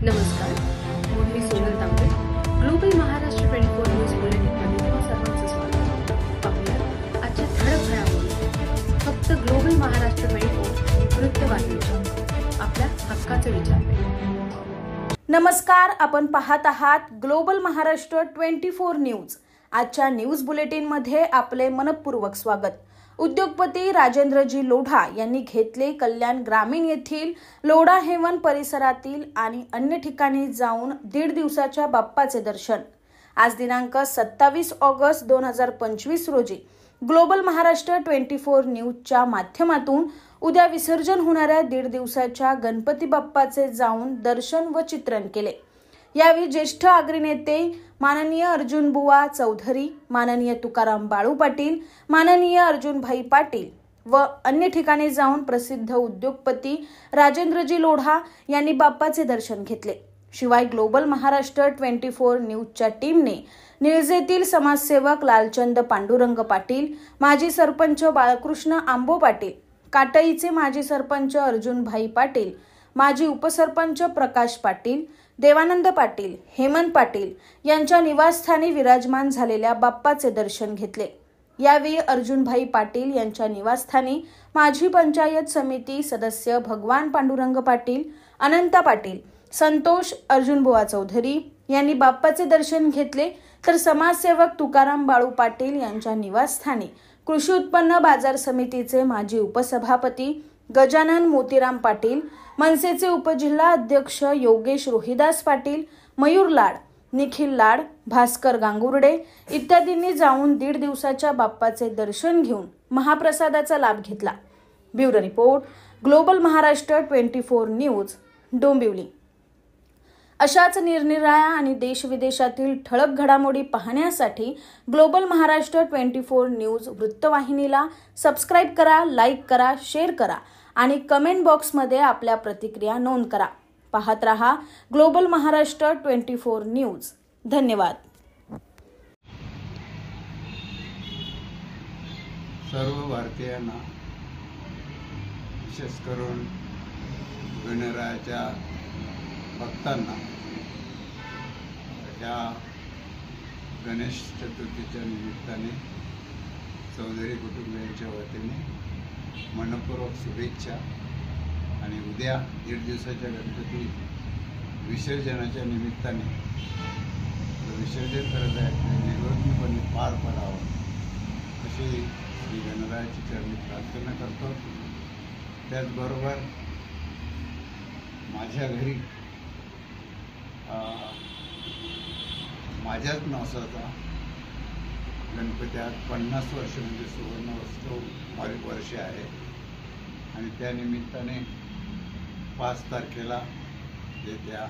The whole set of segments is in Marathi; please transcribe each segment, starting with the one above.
नमस्कार, मी सोनल तांबे. ग्लोबल महाराष्ट्र 24 न्यूज बुलेटिनमध्ये तुम्हा सर्वांचं स्वागत. पाहूया आजच्या ठळक घडामोडी. फक्त ग्लोबल महाराष्ट्र 24 वृत्तवाहिनीच्या आपल्या हक्काचे विचार. नमस्कार, आपण पाहत आहात ग्लोबल महाराष्ट्र 24 न्यूज. आजच्या न्यूज बुलेटिनमध्ये आपले मनपूर्वक स्वागत. उद्योगपती राजेंद्रजी लोढा यांनी घेतले कल्याण ग्रामीण येथील लोढा हेवन परिसरातील आणि अन्य ठिकाणी जाऊन 1.5 दिवसाच्या बाप्पाचे दर्शन. आज दिनांक 27 ऑगस्ट 2025 रोजी ग्लोबल महाराष्ट्र 24 न्यूजच्या माध्यमातून उद्या विसर्जन होणाऱ्या 1.5 दिवसाच्या गणपती बाप्पाचे जाऊन दर्शन व चित्रण केले. यावेळी ज्येष्ठ अग्रनेते माननीय अर्जुनबुवा चौधरी, माननीय तुकाराम बाळू पाटील, माननीय अर्जुनभाई पाटील व अन्य ठिकाणी जाऊन प्रसिद्ध उद्योगपती राजेंद्रजी लोढा यांनी बाप्पाचे दर्शन घेतले. शिवाय ग्लोबल महाराष्ट्र 24 न्यूजच्या टीमने निळजेतील समाजसेवक लालचंद पांडुरंग पाटील, माजी सरपंच बाळकृष्ण आंबो पाटील, काटईचे माजी सरपंच अर्जुनभाई पाटील, माजी उपसरपंच प्रकाश पाटील, देवानंद पाटील, हेमंत पाटील यांच्या निवासस्थानी विराजमान झालेल्या बाप्पाचे दर्शन घेतले. यावेळी अर्जुनभाई पाटील यांच्या निवासस्थानी माजी पंचायत समिती सदस्य भगवान पांडुरंग पाटील, अनंता पाटील, संतोष अर्जुनबुवा चौधरी यांनी बाप्पाचे दर्शन घेतले. तर समाजसेवक तुकाराम बाळू पाटील यांच्या निवासस्थानी कृषी उत्पन्न बाजार समितीचे माजी उपसभापती गजानन मोतीराम पाटील, मनसेचे उपजिल्हा अध्यक्ष योगेश रोहिदास पाटील, मयूर लाड, निखिल लाड, भास्कर गांगुर्डे इत्यादींनी जाऊन 1.5 दिवसाच्या बाप्पाचे दर्शन घेऊन महाप्रसादाचा लाभ घेतला. Bureau report, global Maharashtra 24 news, Dombivli. अशाच निरनिराळ्या आणि देश-विदेशातील ठळक घडामोडी पाहण्यासाठी ग्लोबल महाराष्ट्र 24 न्यूज वृत्तवाहिनीला सबस्क्राईब करा, लाईक करा, शेअर करा आणि कमेंट बॉक्समध्ये आपल्या प्रतिक्रिया नोंद करा. पाहत रहा ग्लोबल महाराष्ट्र 24 न्यूज. धन्यवाद. सर्व भारतीयांना, विशेष करून गणरायाच्या भक्तांना या गणेश चतुर्थीच्या निमित्ताने चौधरी कुटुंबियांच्या वतीने मनपूर्वक शुभेच्छा. आणि उद्या 1.5 दिवसाच्या गणपती विसर्जनाच्या निमित्ताने विसर्जन करत आहे ते निर्विघ्नपणे पार पडावं अशी श्री गणरायाची चरणी प्रार्थना करतो. त्याचबरोबर माझ्या घरी माझ्याच नवसाचा गणपती आज 50 वर्ष म्हणजे सुवर्ण वर्ष आहे. आणि त्या निमित्ताने 5 तारखेला येत्या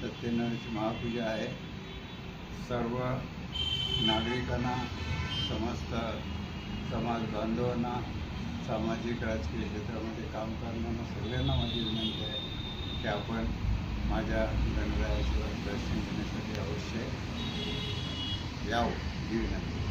सत्यनारायणाची महापूजा आहे. सर्व नागरिकांना, समस्त समाज बांधवांना, सामाजिक राजकीय क्षेत्रामध्ये काम करणाऱ्या सगळ्यांना माझी विनंती आहे की आपण माझ्या गणरायाचं दर्शन घेण्यासाठी अवश्य यावं ही विनंती.